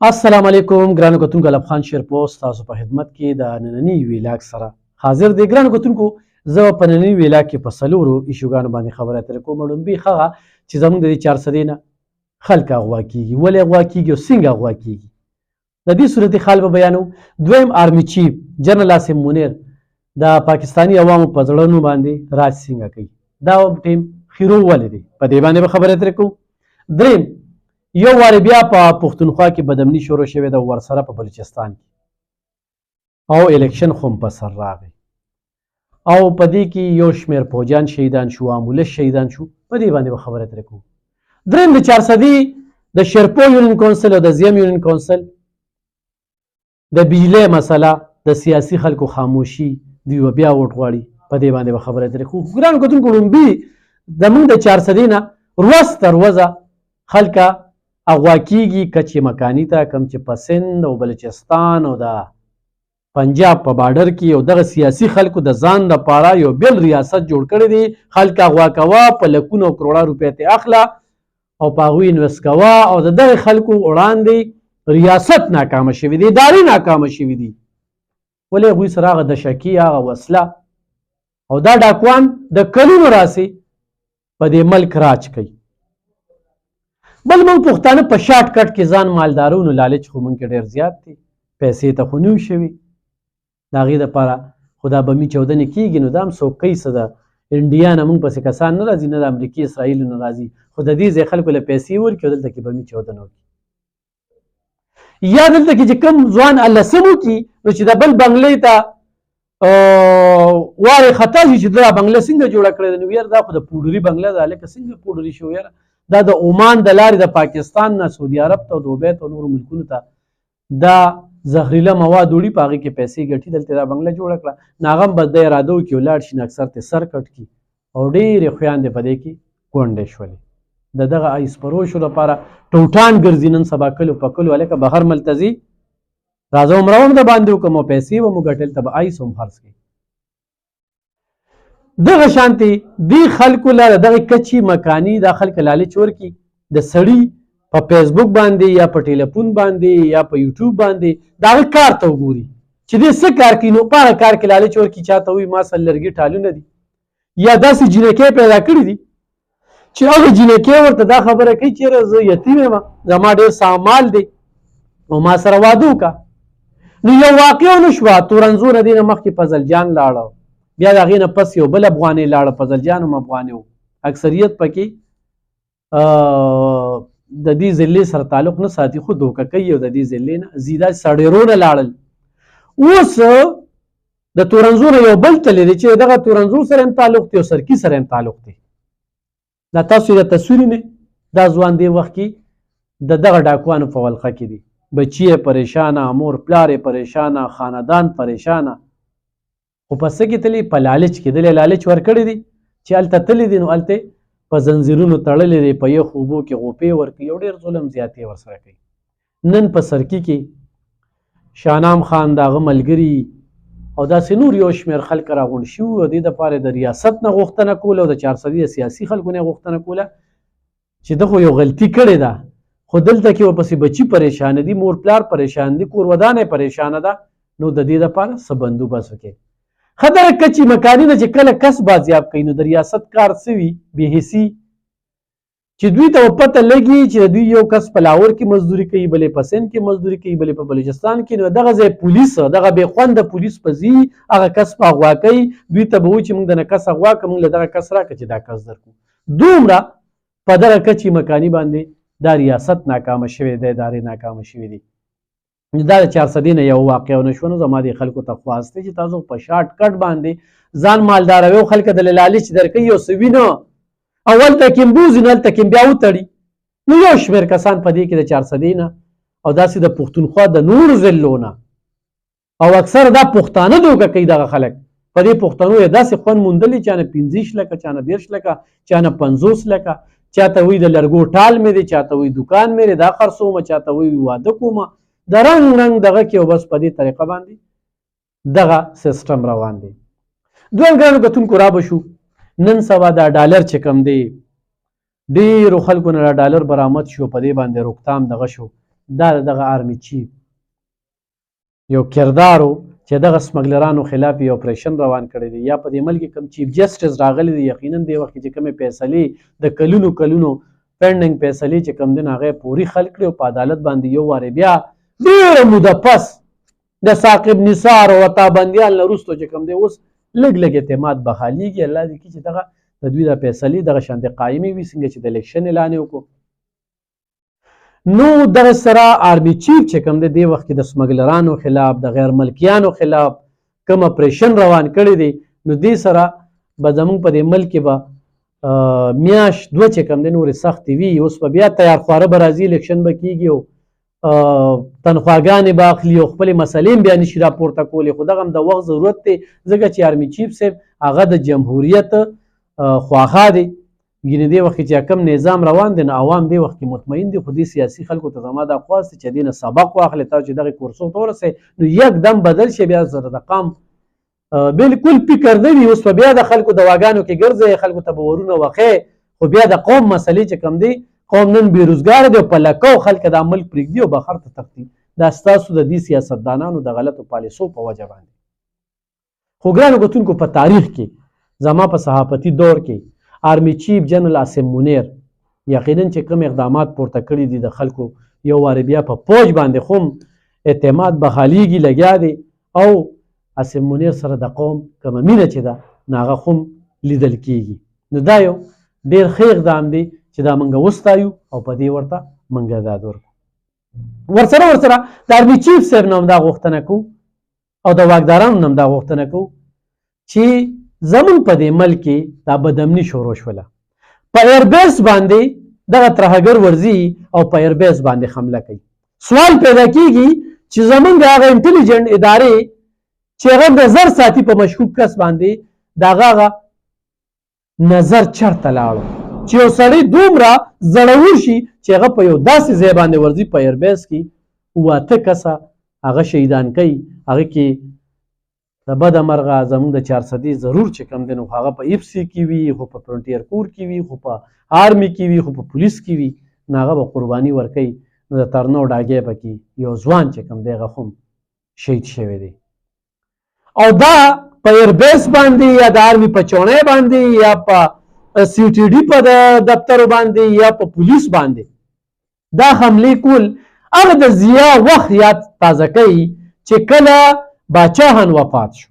السلام علیکم ګرانو کتونکو الف خان شیرپوسټ تاسو په خدمت کې د نننی ویلاګ سره حاضر دی. ګرانو کتونکو زه په نننی ویلاګ کې په څلورو ایشوګانو باندې خبرې اترې کوم. لومبي هغه چې زموږ د 400 نه خلک اغوا کیږي، ولې اغوا کیږي او څنګه اغوا کیږي، د دې صورت حال به بیانو. دویم آرمی چیف جنرال عاصم منیر د پاکستانی عوامو په زړونو باندې راج څنګه کوي، دا ټیم خیرو ولې دی، په دې باندې به خبرې اترې کوو. دریم یو وارې بیا په پښتونخوا کې بدامني شروع شوې ده ورسره په بلوچستان کې، او الیکشن خو هم په سر راغی او په دې کې یو شمېر فوجیان شهیدان شو، امولس شهیدان شو، په دې باندې به خبرې اترې کوو. دریم د 400 د شرپو یونین کونسل او د زیم یونین کونسل د بجلی مسله، د سیاسي خلکو خاموشي، دوی بیا ووټ غواړي، په دې باندې به خبرې اترې کوو. ګرانو کتونکو لومبي زموږ د 400 نه ورځ تر ورځه خلکه اغوا کیږي کچې مکاني ته، کوم چې په سند او بلوچستان او د پنجاب په بارډر کې یو دغه سیاسي خلکو د ځان لپاره یو بل ریاست جوړ کړی دی. خلک اغوا کوه، په لکونو کروڑه روپۍ ته اخله او په هغوی انویسټ کوه، او د دغه خلکو وړاندې ریاست ناکامه شوي دی، ادارې ناکامه شوي دي. ولې هغوی سره هغه د شکي هغه وسله او دا ډاکوان د کلونو راسي په دې ملک راج کوي. بل موږ پښتانه په شارټ کټ کې ځان مالدارو، نو لالچ خو موږ کې ډېر زیات دی، پیسې ته خو نه وي شوي د هغې دپاره. خو دا بمي چودنې کېږي نو دا هم څوک کوي څه ده، انډیا نه موږ پسې کسان نه راځي، نه د امریکې اسرائیلو نه راځي، خو د دې ځای خلکو له پیسې ورکړي او دلته کې بمي چودنه وکړي. یا دلته کې چې کوم ځوان لسم وکړي نو چې د بل بنګلې ته وارې خطا شي چې دا بنګله څنګه جوړه کړې ده، نو یاره دا خو د پوډري بنګله ده، هلکه څنګه پوډري شو یاره، دا د عمان د لارې د پاکستان نه سعودي عرب ته او دوبۍ ته او نورو ملکونو ته دا زهریله مواد وړي، په هغې کې پیسې ګټي، دلته دا بنګله جوړه کړه. نو هغه هم به د اراده وکړي ولاړ شي، نو اکثر ته سر کټ کړي او ډېرې خویندې په دې کې کونډې شولې. د دغه ایس پروشو لپاره ټوټان ګرځي نن سبا کلو په کلو، هلکه بهر ملته ځي، راځه عمره هم د باندې وکړم او پیسې به مو ګټل، ته به ایس هم خرڅ کړي. دغه شانتي دی خلکو له دغه کچي مکاني دا خلک لالچ ورکي، د سړي په فیسبوک باندې یا په ټلیفون باندې یا په یوټیوب باندې دا کار ته وګوري چې دې څه کار کوي، نو په هغه کار کې لالچ ورکي، چاته وایي ما سره لرګي ټالونه دي یا داسې جینکۍ پیدا کړي دي چې هغه جینکۍ ورته دا خبره کوي چې یاره زه یتیم یم، زما ډېر سامان دی او ما سره واده وکړه. نو یو واقعه ونه شوه، تورنزو نه دې نه مخکې فضل جان لاړه، بیا د هغې نه پس یو بل افغانۍ لاړه، فضل جان هم افغانۍ و، اکثریت پکې د دې ضلعې سره تعلق نه ساتي خو دوکه کوي او د دې ضلعې نه ځي، داسې سړېرونه لاړل. اوس د تورنزو نه یو بل تللی دی چې دغه تورنزو سره هم تعلق دی او سرکي سره هم تعلق دی. دا تاسو د تصویر نه دا ځوان دی وخت کې د دغه ډاکوانو په ولقه کې دی، بچی یې پریشانه، مور پلار یې پریشانه، خاندان پریشانه، خو په څه کې تللی؟ په لالچ کې. دلې لالچ ورکړی دی چې هلته تللی دی نو هلته په زنځیرونو تړلی دی، په یخ اوبو کې غوپې ورکوي، یو ډېر ظلم زیاتې ورسره کوي. نن په سرکي کې شاهنام خان د هغه ملګري او داسې نور یو شمېر خلک راغونډ شوي او دې دپاره د ریاست نه غوښتنه کوله او د 400 سیاسي خلکو نه غوښتنه کوله چې ده خو یو غلطي کړې ده، خو دلته کې ورپسې بچي پریشانه دي، مور پلار پریشان دي، کور ودانه پریشانه ده، نو د دې دپاره څه بندوبست وکړي. خدای کچی مکانی نه چې کله کس بازیاب کوي نو د ریاست کار څه وي؟ بې حسي، چې دوی ته پته لګي چې دوی یو کس په لاهور کې مزدوري کوي، بلې په سند کې مزدوري کوي، بلې په بلوچستان کې، نو دغه ځای پولیس دغه بې خونده پولیس په ځي هغه کس په اغوا کوي، دوی ته به وایي چې موږ د نه کس اغوا کړو، موږ له دغه کس راکړه چې دا کس درکړو. دومره په دغه کچې مکاني باندې دا ریاست ناکامه شوې ده، ادارې ناکامه شوې دي. دا د 400 نه یو واقعه ونه شوه. نو زما دې خلکو ته خواست دی چې تاسو په شارټ کټ باندې ځان مالداروي او خلک د لالچ درکوي او څه وینه اول ته کې بوزي نو هلته کې بیا وتړي. نو یو شمېر کسان په دې کې د 400 نه او داسې د پښتونخوا د نورو ضلعو نه او اکثر دا پښتانه دوکه کوي، دغه خلک په دې پښتنو یې داسې خوند موندلي، چا نه 15 لکه، چا نه 10 لکه، چا نه 50 لکه، چاته وایي د لرګو ټال مې دی، چاته وایي دوکان مې دی دا خرڅومه، چاته وایي واده کومه، د رنګ رنګ دغه کې او بس په دې طریقه باندې دغه سیستم روان دی. دویم ګرانو کتونکو را به شو نن سبا دا ډالر چې کوم دی ډېرو خلکو نه ډالر برآمد شو، په دې باندې روکتام دغه شو دا دغه آرمي چیف یو کردارو چې دغه سمګلرانو خلاف یو اپریشن روان کړی دی، یا په دې ملک کې کوم چیف جسټس راغلی دی، یقینا دې وخت کې چې کومې فیصلې د کلونو پینډنګ فیصلې چې کوم دي هغه پوری خلق کړي او په عدالت باندې یو وارې بیا ډېره موده پس د ثاقب نثار او تابندیان نه وروسته چې کوم دی اوس لږ لږ اعتماد بحالېږي. الله دې کړي چې دغه د دوی د فیصلې دغه شانتې قایمې وي څنګه چې د الیکشن اعلان یې وکړو. نو دغه سره آرمي چیف چې کوم دی دې وخت کې د سمګلرانو خلاف د غیر ملکیانو خلاف کوم اپریشن روان کړی دی، نو دې سره به زموږ په دې ملک کې به میاشت دوه چې کوم دی نورې سختې وي. اوس به بیا تیار خواره به راځي، الیکشن به کېږي او تنخواګانې به اخلي او خپلې مسلې هم بیا نشي راپورته کولی. خو دغه هم د وخت ضرورت دی ځکه چې آرمي چیف صاحب هغه د جمهوریت خواخا دی. ګینې دې وخت کې چې کوم نظام روان دی نو عوام دې وخت کې مطمئن دي، خو دې سیاسي خلکو ته زما دا خواست چې دې نه سبق واخلې تاسو چې دغې کورسو ته ورسئ نو یکدم بدل شي، بیا سره د قام بالکل فکر نه وي. اوس به بیا د خلکو دواګانو کې ګرځئ، خلکو ته به ورونه وښئ، خو بیا د قوم مسلې چې کوم دی قوم نن بېروزګاره دی او په لکو خلک دا ملک پرېږدي او بهر ته تښتي. دا ستاسو د دې سیاستدانانو د غلطو پالیسو په وجه باندې. خو ګرانو کتونکو په تاریخ کې زما په صحافتي دور کې آرمي چیف جنرال عاصم منیر یقینا چې کوم اقدامات پورته کړي دي د خلکو یو وارې بیا په پوج باندې خو اعتماد بحالېږي لګیا دی او عاصم منیر سره د قوم کومه مینه چې ده نو هغه خو لیدل کېږي. نو دا یو ډېر ښه اقدام دی چې دا موږ وستایو او په دې ورته موږ ډاډ ورکړو. ورسره د آرمي چیف صاحب نه هم دا غوښتنه کوو او د واکدارانو نه هم دا غوښتنه کوو چې زمون په دې ملک کې دا بدامني شروع شوله. په ایربیس باندې دغه ترهګر ورځي او په ایربیس باندې حمله کوي. سوال پیدا کیږي چې زمونږ هغه انټیلیجنټ ادارې چې هغه نظر ساتي په مشکوک کس باندې د هغه نظر چرته لاړو چې یو سړی دومره زړور شي چې هغه په یو داسې ځای باندې ورځي په ایربیس کې 8 کسه هغه شهیدان کوي. هغه کې د بده مرغه زموږ د 400 ضرور چې کم دی نو هغه په اف سی کې وي، خو په فرنټیر کور کې وي، خو په آرمي کې وي، خو په پولیس کې وي، نو هغه به قرباني ورکوي. نو د ترنو ډاګې پکې یو ځوان چې کم دی هغه هم شهید شوی دی. او دا په ایربیس باندې یا د آرمي په چوڼۍ باندې یا په سی ټي ډي په دفتر باندې یا په پولیس باندې دا حملې کول هغه د ضیا وخت یاد تازه کوي چې کله باچاهان وفات شو.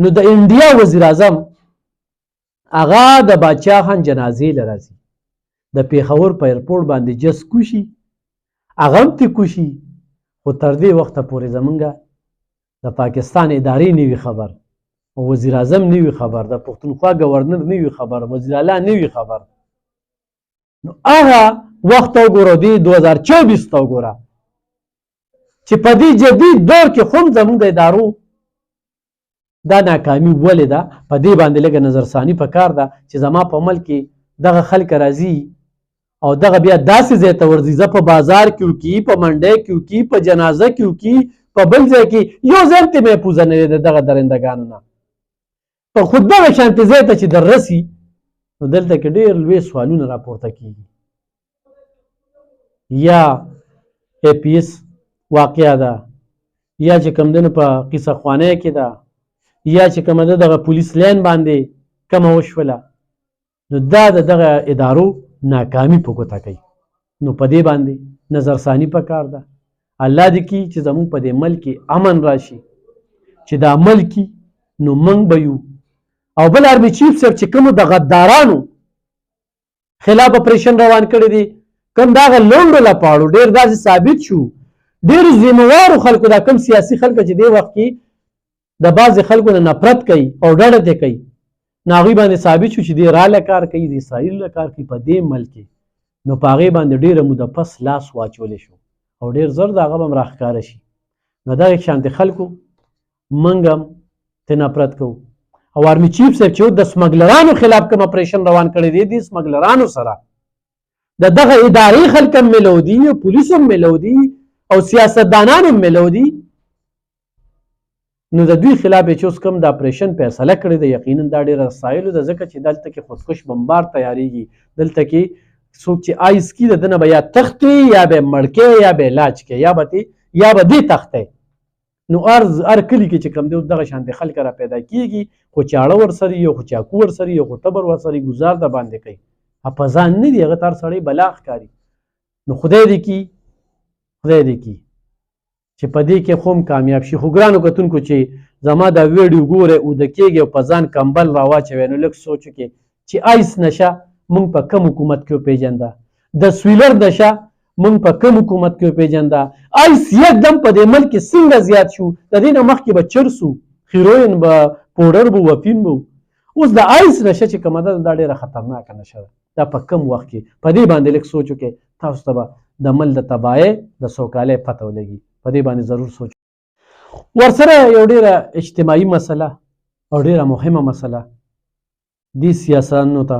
نو د انډیا وزیر اعظم هغه د باچاهان جنازې لراځي د پیښور په ایرپورټ باندې جس کوشي هغه هم تی کوشي. خو تر دې وخته پورې زمونږه د پاکستان ادارې نه وي خبر، وزیر اعظم نه وي خبر، د پښتونخوا گورنر نه وي خبر، وزیر اعلی نه وي خبر. نو هغه وخت وګوره دی 2024 ته وګوره چې په دې جدید دور کې هم زموږ د ادارو دا ناکامي ولې ده په دې باندې لږه نظرثاني پکار ده چې زما په ملک کې دغه خلک راځي او دغه بیا داسې ځای ته ورځي زه په بازار کې وکي، په منډۍ کې وکي، په جنازه کې وکي، په بل ځای کې یو ځای ته محفوظه نه دی د دغه درندګانو نه. په خود دغه شانتې ځای ته چې در رسي نو دلته کې ډېر لوی سوالونه راپورته کېږي. یا اے پی ایس واقعه ده، یا چې کوم دنو په قصه خوانۍ کې ده، یا چې کومه ده دغه پولیس لین باندې کومه وشوله، نو دا د دغه ادارو ناکامي په ګوته کوي. نو په دې باندې نظرثاني پکار ده. الله دې کړي چې زموږ په دې ملک کې امن راشي، چې دا ملک نو موږ به یو. او بل آرمي چیف صاحب چې کومو د غدارانو خلاف اپریشن روان کړی دی، کوم دغه لونډو لپاړو ډېر داسې ثابت شو ډېرو ذمهوارو خلکو دا کوم سیاسي خلک چې دې وخت کې د بعضې خلکو نه نفرت کوي او ډډه ترې کوي، نو هغوی باندې ثابت شو چې دې راله کار کوي، د اسرائیل له کار کوي په دې ملک کې. نو په هغې باندې ډېره موده پس لاس واچولی شو او ډېر زر د هغه به هم راښکاره شي. نو دغې شانتې خلکو موږ هم ترې نفرت کوو. او آرمي چیف صاحب چې د سمګلرانو خلاف کوم اپریشن روان کړی دی، دې سمګلرانو سره د دغه ادارې خلک هم ملو دي، پولیس هم ملو دي او سیاستدانان هم ملو دي. نو د دوی خلاف چې اوس کوم د اپریشن فیصله کړې ده، یقینا دا ډېره رسایلو ده ځکه چې دلته کې خودکش بمبار تیاریږي، دلته کې څوک چې آیس کی د دنه به یا تختې یا به مړکې یا به علاج کې یا به دې تختې. نو هر کلي کې چې کوم دی دغه شانتې خلک را پیدا کېږي، خو چاړه ورسره یو، خو چاقو ورسره یو، خو تبر ورسره ګزار د باندې کوي. په ځان نه دی، هغه ته هر سړی بلا ښکاري. نو خدای دې کي چې په دې کې خو هم کامیاب شي. خو ګرانو کتونکو چې زما دا ویډیو ګورئ اوده کېږي او په ځان کمبل راواچوئ، نو لږ سوچ وکړئ چې آیس نشه موږ په کوم حکومت کې وپېژنده، د سویلر نشه موږ په کوم حکومت کې وپېژنده، آیس یکدم په دې ملک کې څنګه زیات شو. د دې نه مخکې به چرس وو، هیروین به، پوډر به، وفین به. اوس د آیس نشه چې کومه ده دا ډېره خطرناکه نشه ده. دا په کم وخت کې په دې باندې لږ سوچ وکړئ، تاسو ته به د ملک د تباهۍ د سوکالۍ پته ولګي. په دې باندې ضرور سوچ. ورسره یو ډېره اجتماعي مسله او ډېره مهمه مسله دې سیاستانو ته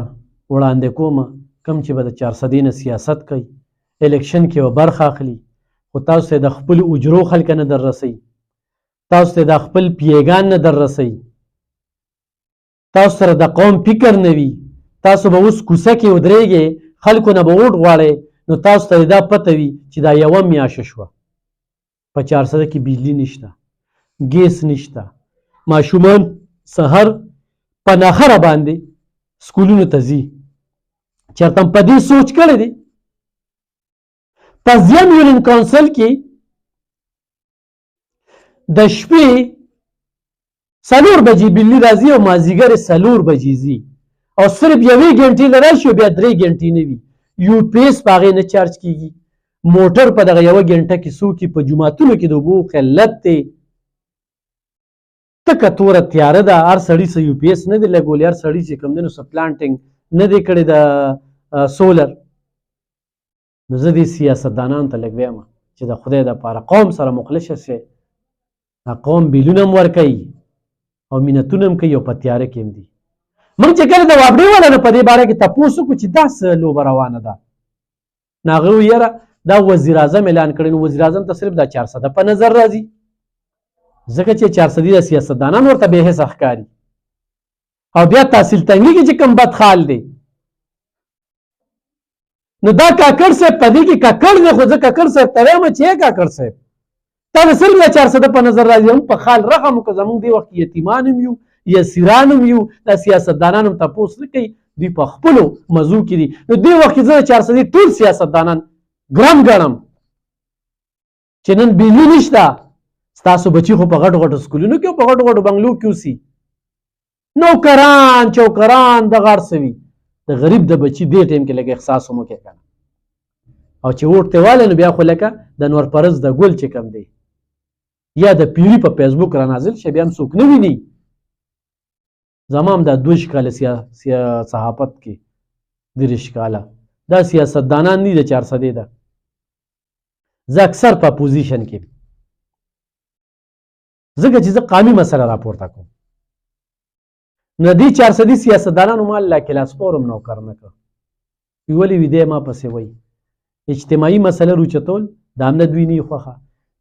وړاندې کومه، کوم چې به د 400 نه سیاست کوي، الیکشن کې به برخه اخلي، خو تاسو ته د خپل اجرو خلک نه در رسوي، تاسو ته د خپل پیګان نه در رسوي، تاسو سره د قوم فکر نه وي، تاسو به اوس کوڅه کې ودرېږئ، خلکو نه به ووټ غواړئ، نو تاسو ته دا پته وي چې دا یوه میاشت شوه په 400 کې بجلی نشته، ګیس نشته، ماشومان سحر په ناخره باندې سکولونو ته ځي. چېرته په دې سوچ کړی دی؟ په زیم یونین کونسل کې د شپې 4 بجې بجلی راځي او مازدیګر 4 بجې ځي او صرف 1 ګنټې نه راشي او بیا 3 ګنټې نه وي. یو پی ایس په هغې نه چارج کېږي. موټر په دغه 1 ګنټه کې څوک په جوماتونو کې د اوبو قلت دی، تکه توره تیاره ده. هر سړي څه یو پی ایس نه دی لګولی، هر سړي چې کوم دی نو څه پلانټینګ نه دی کړی د سولر. نو زه دې سیاستدانانو ته لږ وایم چې د خدای دپاره قوم سره مخلص شئ. قوم بیلونه هم ورکوي او مینتونه هم کوي او په تیاره کې هم دي. موږ چې کله د وابډې والا نه په دې باره کې تپوس وکړو چې دا څه لوبه روانه ده، نو هغه وویل یاره دا وزیر اعظم اعلان کړی. نو وزیر اعظم ته صرف دا 400 په نظر راځي، ځکه چې 400 د سیاستدانان ورته بې حسه ښکاري. او بیا تحصیل تنګي کې چې کوم بدخال دی، نو دا کاکړ صاحب په دې کې کاکړ دی، خو زه کاکړ صاحب ته وایم چې کاکړ صاحب تا د صرف د 400 په نظر راځي. هم په خال رقم وکړه، زموږ دې وخت کې یتیمان هم یو، یسیران هم یو، دا سیاستدانان هم تپوس نه کوي، دوی په خپلو مزو کې دي. نو دې وخت کې زه د 400 ټول سیاستدانان ګرم ګڼم چې نن بجلی نشته، ستاسو بچي خو په غټو غټو سکولونو کې او په غټو غټو بنګلو کې اوسي، نوکران چوکران دغه هر څه وي. د غریب د بچي دې ټایم کې لږ احساس هم وکړئ کنه. او چې ووټ ته والی نو بیا خو لکه د نورپرز د ګل چې کوم دی یا د پیري په فیسبوک را نازل شي، بیا هم څوک نه ویني. زما هم دا 2 کاله صحافت کې 30 کاله دا سیاستدانان دي د 400 ده. زه اکثر په اپوزیشن کې ځکه چې زه قانوني مسله راپورته کوم. نو دې 400 سیاستدانانو ما الله کلاس فورم نوکر نه کړ. ولې وي دی ما پسې وایي اجتماعي مسله روچتول دا هم نه دوی نه خوښه،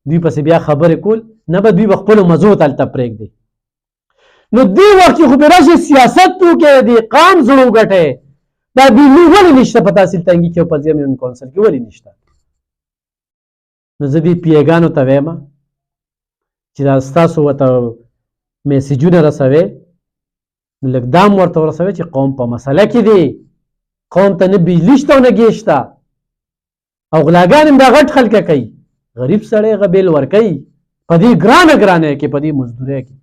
دوی پسې بیا خبرې کول نه به دوی به خپلو مزو ته هلته پرېږدي. نو دې وخت کې خو به راشي سیاست وکړې، د قام زړه وګټئ. دا بجلي ولې نشته په تحصیل تنګي کې او په زیم یونین کونسل کې ولې نشته؟ نو زه دې پیګانو ته وایم چې دا ستاسو ورته میسیجونه رسوئ، نو لږ دا هم ورته ورسوئ چې قوم په مسله کې دی، قوم ته نه بجلي شته او نه ګیس شته. او غلاګان هم دا غټ خلکه کوي، غریب سړی هغه بیل ورکوي په دې ګرانه کې، په دې مزدورۍ کې.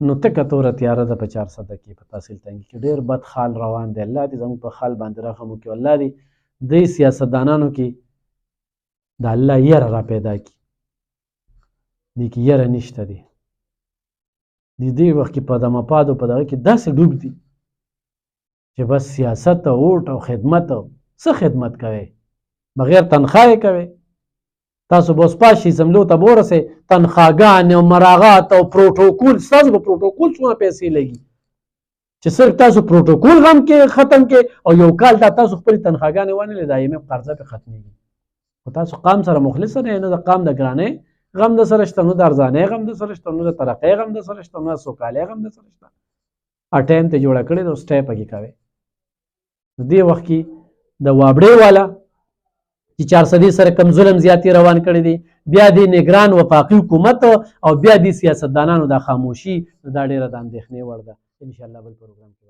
نو تکه توره تیاره ده په 400 کې په تحصیل تنګي کې. ډېر بد خال روان دی. الله دې زموږ په خال باندې رحم وکړي. الله دې دې سیاستدانانو کې د الله یره را پیدا کړي. دې کې یره نشته دی. دې وخت کې په دمپادو په دغه کې داسې ډوب دي چې بس سیاست او ووټ او خدمت او څه خدمت کوئ بغیر تنخواه یې کوئ. تاسو به اوس پاشئ سملو ته به ورسئ، تنخواګانې او مراغات او پروټوکول، ستاسو په پروټوکول څومره پیسې لګي چې صرف تاسو پروټوکول غم کې ختم کې او یو کال دا تاسو خپلې تنخواګانې وانهلې د IMF قرضه پې ختمېږي. خو تاسو قام سره مخلص نه یې، نه د قام د ګرانۍ غم د سره شته، نو د ارزانۍ غم د سره شته، نو د ترقۍ غم د سره شته، نو د سوکالۍ غم د سره شته. ټایم ته جوړه کړې ده، اوس ټای پکې کوئ. نو دې وخت کې د وابړې والا چې 400 سره کم ظلم زیاتی روان کړی دی، بیا د نگران وفاقي حکومت او بیا د سیاستدانانو د خاموشي، دا ډیره د اندېښنې وړ ده. انشاءالله بل پروګرام کې